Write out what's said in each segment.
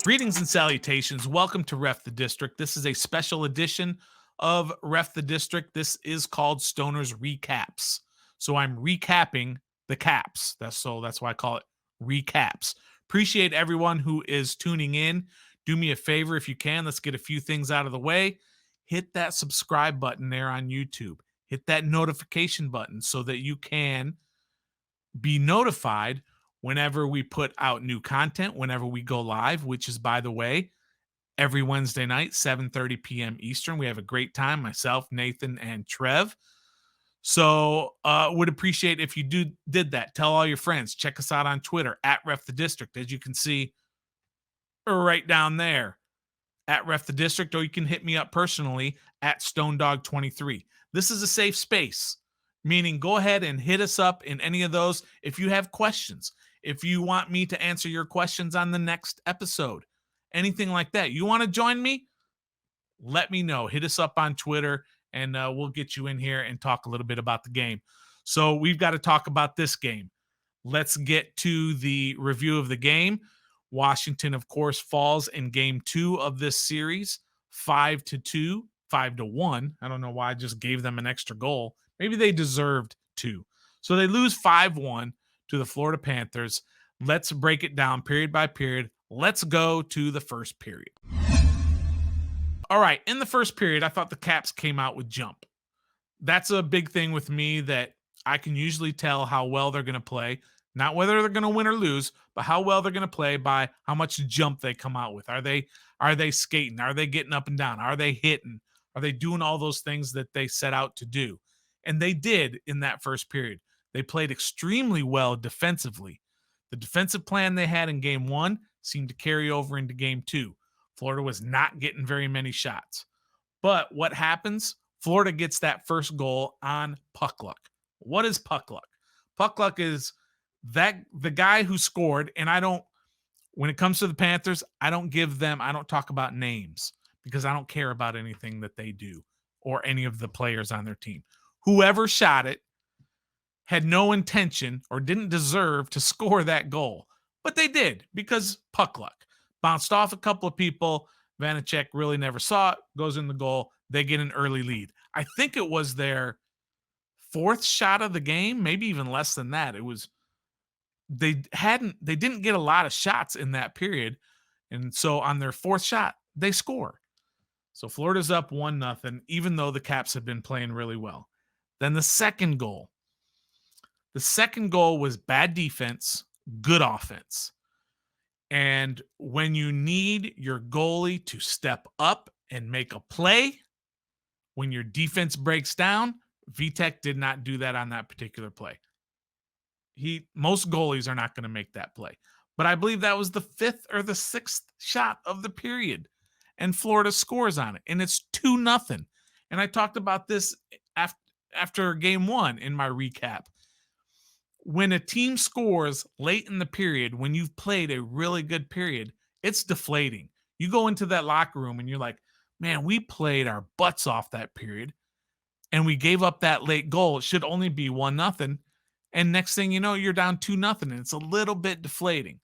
Greetings and salutations. Welcome to Ref the District. This is a special edition of Ref the District. This is called Stoner's Recaps. So I'm recapping the caps. That's why I call it recaps. Appreciate everyone who is tuning in. Do me a favor if you can. Let's get a few things out of the way. Hit that subscribe button there on YouTube. Hit that notification button so that you can be notified whenever we put out new content, whenever we go live, which is, by the way, every Wednesday night, 7:30 p.m. Eastern. We have a great time, myself, Nathan, and Trev. So would appreciate if you did that. Tell all your friends. Check us out on Twitter, at Ref the District, as you can see right down there, at Ref the District, or you can hit me up personally at StoneDog23. This is a safe space, meaning go ahead and hit us up in any of those if you have questions. If you want me to answer your questions on the next episode, anything like that. You want to join me? Let me know. Hit us up on Twitter, and we'll get you in here and talk a little bit about the game. So we've got to talk about this game. Let's get to the review of the game. Washington, of course, falls in game 2 of this series, 5-2, 5-1. I don't know why I just gave them an extra goal. Maybe they deserved to. So they lose 5-1 to the Florida Panthers. Let's break it down period by period. Let's go to the first period. All right, in the first period, I thought the Caps came out with jump. That's a big thing with me, that I can usually tell how well they're going to play. Not whether they're going to win or lose, but how well they're going to play by how much jump they come out with. Are they skating? Are they getting up and down? Are they hitting? Are they doing all those things that they set out to do? And they did in that first period. They played extremely well defensively. The defensive plan they had in game 1 seemed to carry over into game 2. Florida was not getting very many shots. But what happens? Florida gets that first goal on puck luck. What is puck luck? Puck luck is the guy who scored, and when it comes to the Panthers, I don't talk about names because I don't care about anything that they do or any of the players on their team. Whoever shot it had no intention or didn't deserve to score that goal, but they did because puck luck. Bounced off a couple of people. Vanacek really never saw it, goes in the goal. They get an early lead. I think it was their 4th shot of the game, maybe even less than that. They didn't get a lot of shots in that period. And so on their 4th shot, they score. So Florida's up 1-0, even though the Caps have been playing really well. Then the second goal. The second goal was bad defense, good offense. And when you need your goalie to step up and make a play, when your defense breaks down, Vitek did not do that on that particular play. Most goalies are not going to make that play. But I believe that was the 5th or the 6th shot of the period. And Florida scores on it. And it's 2-0. And I talked about this after game 1 in my recap. When a team scores late in the period, when you've played a really good period, it's deflating. You go into that locker room and you're like, man, we played our butts off that period and we gave up that late goal. It should only be 1-0. And next thing you know, you're down 2-0, and it's a little bit deflating.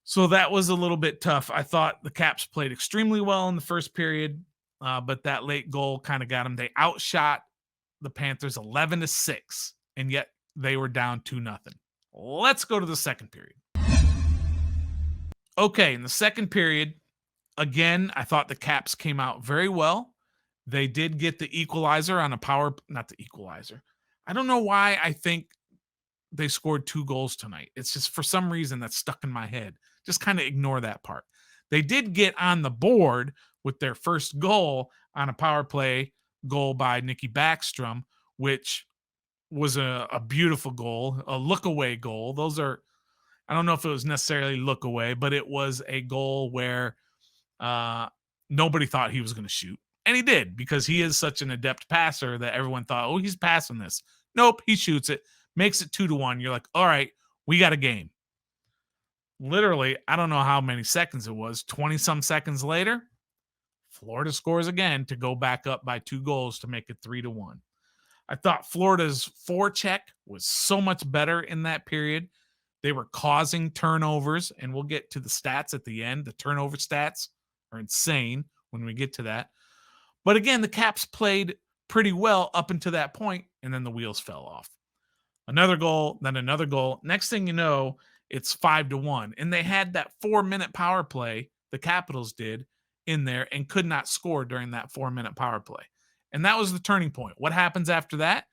So that was a little bit tough. I thought the Caps played extremely well in the first period, but that late goal kind of got them. They outshot the Panthers 11-6, and yet they were down 2-0. Let's go to the second period. Okay, in the second period, again, I thought the Caps came out very well. They did get the equalizer on not the equalizer. I don't know why I think they scored 2 goals tonight. It's just for some reason that's stuck in my head. Just kind of ignore that part. They did get on the board with their first goal on a power play goal by Nicky Backstrom, which was a beautiful goal, a look away goal. I don't know if it was necessarily look away, but it was a goal where nobody thought he was going to shoot. And he did, because he is such an adept passer that everyone thought, oh, he's passing this. Nope, he shoots it, makes it 2-1. You're like, all right, we got a game. Literally, I don't know how many seconds it was, 20-some seconds later, Florida scores again to go back up by 2 goals to make it 3-1. I thought Florida's forecheck was so much better in that period. They were causing turnovers, and we'll get to the stats at the end. The turnover stats are insane when we get to that. But again, the Caps played pretty well up until that point, and then the wheels fell off. Another goal, then another goal. Next thing you know, it's 5-1. And they had that 4-minute power play, the Capitals did, in there and could not score during that 4-minute power play. And that was the turning point. What happens after that?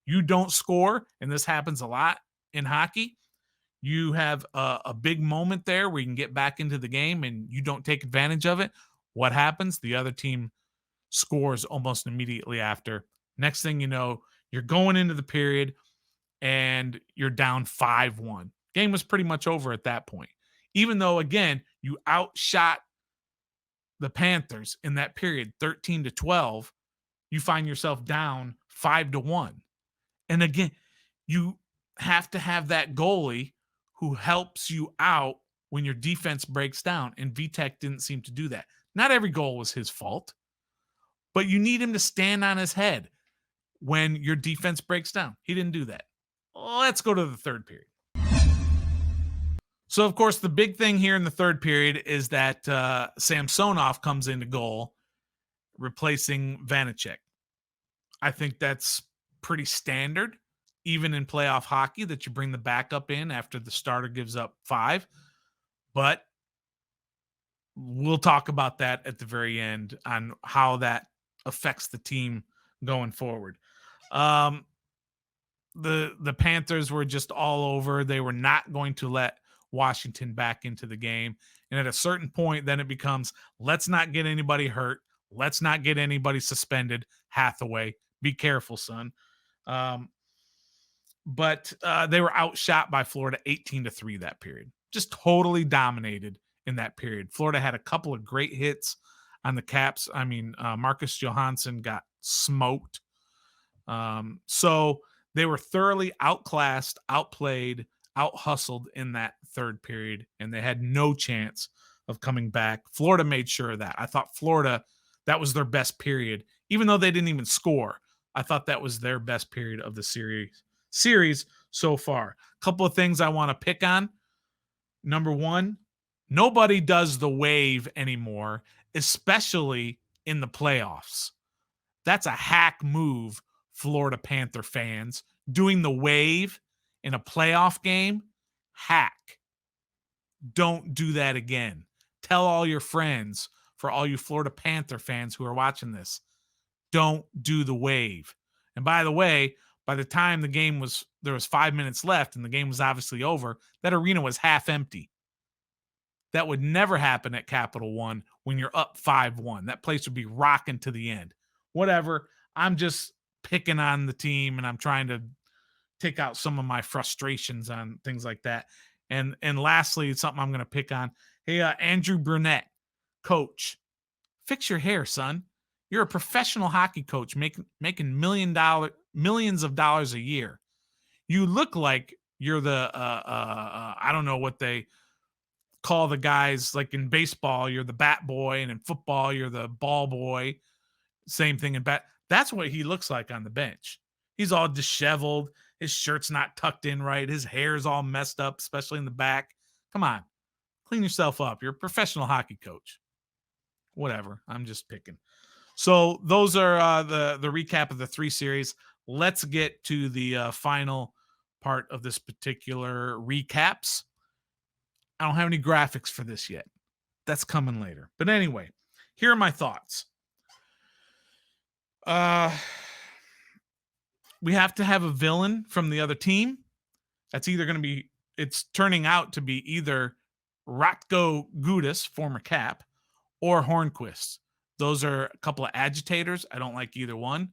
You don't score, and this happens a lot in hockey. You have a big moment there where you can get back into the game and you don't take advantage of it. What happens? The other team scores almost immediately after. Next thing you know, you're going into the period and you're down 5-1. Game was pretty much over at that point. Even though, again, you outshot the Panthers in that period 13-12, you find yourself down 5-1. And again, you have to have that goalie who helps you out when your defense breaks down. And Vitek didn't seem to do that. Not every goal was his fault, but you need him to stand on his head when your defense breaks down. He didn't do that. Let's go to the third period. So, of course, the big thing here in the third period is that Samsonov comes into goal, replacing Vanacek. I think that's pretty standard, even in playoff hockey, that you bring the backup in after the starter gives up 5. But we'll talk about that at the very end on how that affects the team going forward. The Panthers were just all over. They were not going to let Washington back into the game. And at a certain point, then it becomes, let's not get anybody hurt. Let's not get anybody suspended. Hathaway, be careful, son. But they were outshot by Florida 18-3 that period. Just totally dominated in that period. Florida had a couple of great hits on the Caps. I mean, Marcus Johansson got smoked. So they were thoroughly outclassed, outplayed, out-hustled in that third period, and they had no chance of coming back. Florida made sure of that. I thought Florida, that was their best period. Even though they didn't even score, I thought that was their best period of the series so far. A couple of things I want to pick on. Number one, nobody does the wave anymore, especially in the playoffs. That's a hack move, Florida Panther fans. Doing the wave in a playoff game, hack. Don't do that again. Tell all your friends, for all you Florida Panther fans who are watching this, don't do the wave. And by the way, by the time there was 5 minutes left and the game was obviously over, that arena was half empty. That would never happen at Capital One when you're up 5-1. That place would be rocking to the end. Whatever. I'm just picking on the team, and I'm trying to take out some of my frustrations on things like that. And lastly, something I'm going to pick on. Hey, Andrew Brunette, coach, fix your hair, son. You're a professional hockey coach making millions of dollars a year. You look like you're the I don't know what they call the guys, like in baseball, you're the bat boy, and in football, you're the ball boy. Same thing in bat. That's what he looks like on the bench. He's all disheveled. His shirt's not tucked in right. His hair's all messed up, especially in the back. Come on, clean yourself up. You're a professional hockey coach. Whatever. I'm just picking. So those are the recap of the 3 series. Let's get to the final part of this particular recaps. I don't have any graphics for this yet. That's coming later. But anyway, here are my thoughts. We have to have a villain from the other team. That's either going to be, it's turning out to be either Ratko Gudas, former Cap, or Hornquist. Those are a couple of agitators. I don't like either one.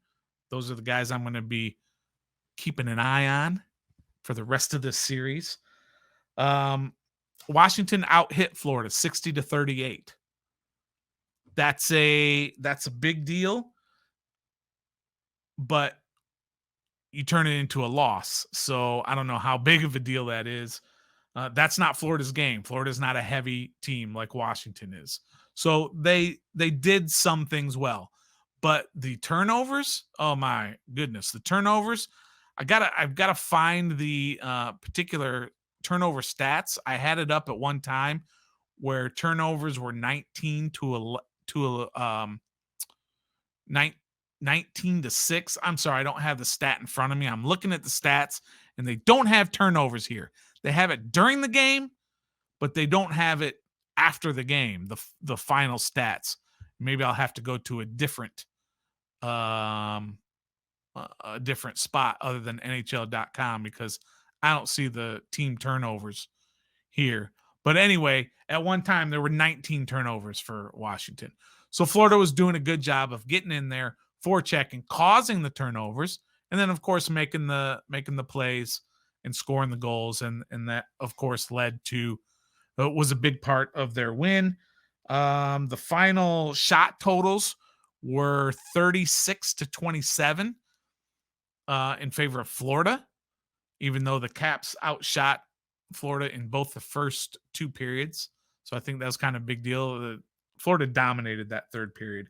Those are the guys I'm going to be keeping an eye on for the rest of this series. Washington out-hit Florida 60-38. That's a big deal, but you turn it into a loss. So I don't know how big of a deal that is. That's not Florida's game. Florida's not a heavy team like Washington is. So they did some things well, but the turnovers, oh my goodness, the turnovers. I've got to find the particular turnover stats. I had it up at one time where turnovers were 19 to 6. I'm sorry, I don't have the stat in front of me. I'm looking at the stats, and they don't have turnovers here. They have it during the game, but they don't have it after the game, the final stats. Maybe I'll have to go to a different spot other than NHL.com because I don't see the team turnovers here. But anyway, at one time there were 19 turnovers for Washington. So Florida was doing a good job of getting in there, forechecking, causing the turnovers, and then of course making the plays and scoring the goals, and that of course led to was a big part of their win. The final shot totals were 36-27 in favor of Florida, even though the Caps outshot Florida in both the first two periods. So I think that was kind of a big deal. Florida dominated that third period.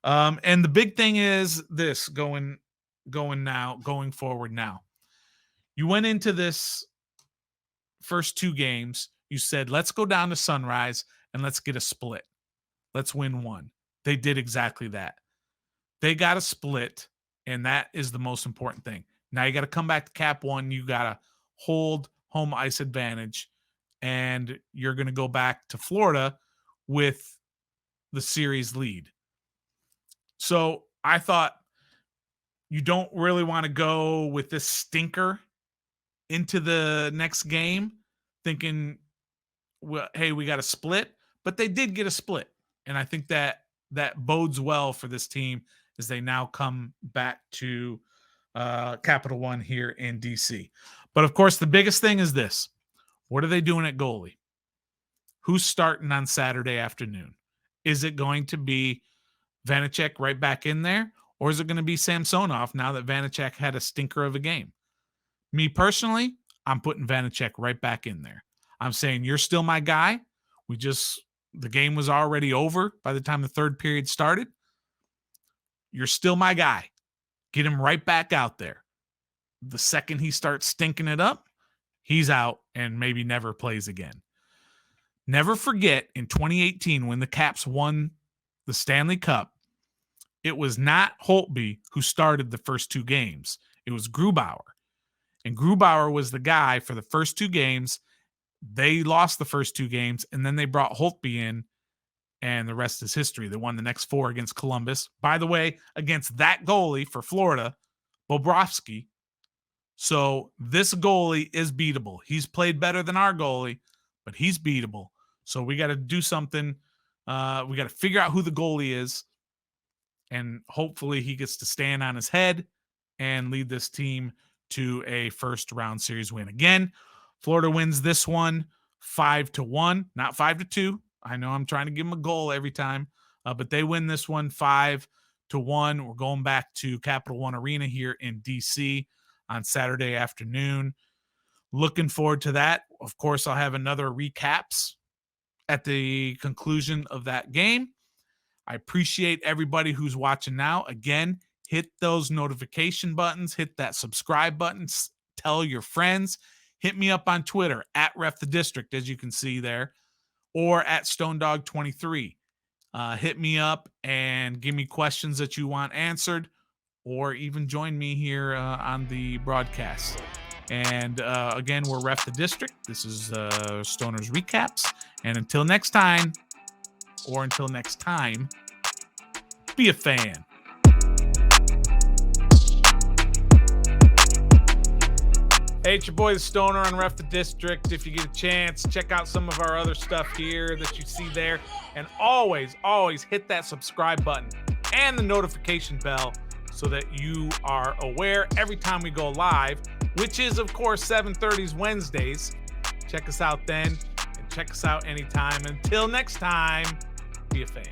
And the big thing is this going forward now. You went into this first two games, you said, let's go down to Sunrise and let's get a split. Let's win one. They did exactly that. They got a split, and that is the most important thing. Now you got to come back to Cap One. You got to hold home ice advantage, and you're going to go back to Florida with the series lead. So I thought you don't really want to go with this stinker into the next game thinking, well, hey, we got a split, but they did get a split. And I think that bodes well for this team as they now come back to Capital One here in DC. But of course, the biggest thing is this. What are they doing at goalie? Who's starting on Saturday afternoon? Is it going to be Vanacek right back in there? Or is it going to be Samsonov now that Vanacek had a stinker of a game? Me personally, I'm putting Vanacek right back in there. I'm saying you're still my guy. The game was already over by the time the third period started. You're still my guy. Get him right back out there. The second he starts stinking it up, he's out and maybe never plays again. Never forget in 2018 when the Caps won the Stanley Cup, it was not Holtby who started the first two games. It was Grubauer. And Grubauer was the guy for the first two games. They lost the first two games, and then they brought Holtby in, and the rest is history. They won the next four against Columbus. By the way, against that goalie for Florida, Bobrovsky. So this goalie is beatable. He's played better than our goalie, but he's beatable. So we got to do something. We got to figure out who the goalie is, and hopefully he gets to stand on his head and lead this team to a first-round series win. Again, Florida wins this one 5-1, not 5-2. I know I'm trying to give them a goal every time, but they win this one 5-1. We're going back to Capital One Arena here in DC on Saturday afternoon. Looking forward to that. Of course, I'll have another recaps at the conclusion of that game. I appreciate everybody who's watching now. Again, hit those notification buttons, hit that subscribe button, tell your friends. Hit me up on Twitter at RefTheDistrict, as you can see there, or at StoneDog23. Hit me up and give me questions that you want answered, or even join me here on the broadcast. And again, we're Ref the District. This is Stoner's Recaps. And until next time, be a fan. Hey, it's your boy, the Stoner on Ref the District. If you get a chance, check out some of our other stuff here that you see there. And always, always hit that subscribe button and the notification bell so that you are aware every time we go live, which is, of course, 7:30 Wednesdays. Check us out then, and check us out anytime. Until next time, be a fan.